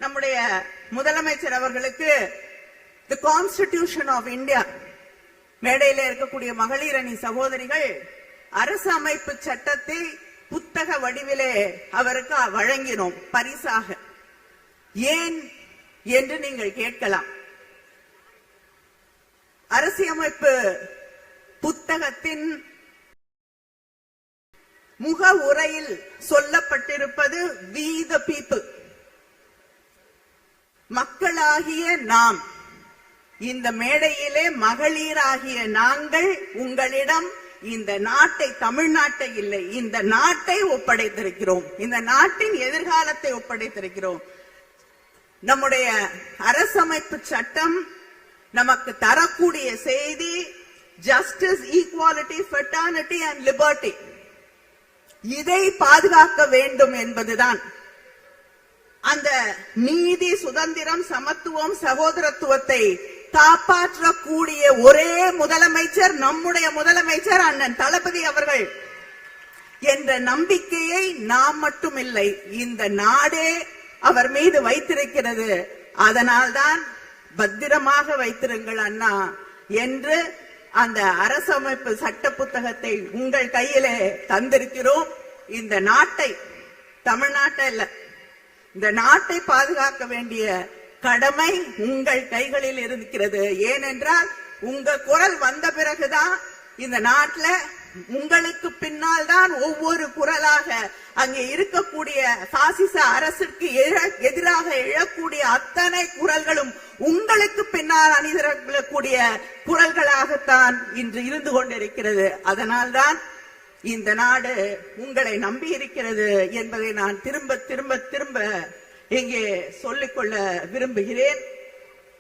நம்முடைய முதலமைச்சர் அவர்களுக்கு தி கான்ஸ்டிடியூஷன் ஆஃப் இந்தியா, மேடையில இருக்கக்கூடிய மகளிர் அணி சகோதரிகள் அரசு அமைப்பு சட்டத்தை புத்தக வடிவிலே அவருக்கு வழங்கினோம் பரிசாக. ஏன் என்று நீங்கள் கேட்கலாம். அரசியலமைப்பு புத்தகத்தின் முக உரையில் சொல்லப்பட்டிருப்பது we the people, மக்களாகிய நாம். இந்த மேடையிலே மகளிராகிய நாங்கள் உங்களிடம் இந்த நாட்டை, தமிழ்நாட்டை இல்லை, இந்த நாட்டை ஒப்படைத்திருக்கிறோம். இந்த நாட்டின் எதிர்காலத்தை ஒப்படைத்திருக்கிறோம். நம்முடைய அரசமைப்பு சட்டம் நமக்கு தரக்கூடிய செய்தி justice, equality, fraternity and liberty. இதை பாதுகாக்க வேண்டும் என்பதுதான். அந்த நீதி, சுதந்திரம், சமத்துவம், சகோதரத்துவத்தை காப்பாற்றக்கூடிய ஒரே முதலமைச்சர் நம்முடைய முதலமைச்சர் அண்ணன் தளபதி அவர்கள் என்ற நம்பிக்கையை நாம் மட்டுமில்லை, இந்த நாடே அவர் மீது வைத்திருக்கிறது. அதனால்தான் பத்திரமாக வைத்திருங்கள் அண்ணா என்று அந்த அரசமைப்பு சட்ட புத்தகத்தை உங்கள் கையிலே தந்திருக்கிறோம். இந்த நாட்டை, தமிழ்நாட்டை இல்ல, இந்த நாட்டை பாதுகாக்க வேண்டிய கடமை உங்கள் கைகளில் இருக்கிறது. ஏனென்றால் உங்க குரல் வந்த பிறகுதான் இந்த நாட்டில் உங்களுக்கு பின்னால் தான் ஒவ்வொரு குரலாக அங்கே இருக்கக்கூடிய பாசிச அரசுக்கு எதிராக எழக்கூடிய அத்தனை குரல்களும் உங்களுக்கு பின்னால் அணிதிரக்கூடிய குரல்களாகத்தான் இன்று இருந்து கொண்டிருக்கிறது. அதனால்தான் இந்த நாடு உங்களை நம்பி இருக்கிறது என்பதை நான் திரும்ப திரும்ப திரும்ப இங்கே சொல்லிக்கொள்ள விரும்புகிறேன்.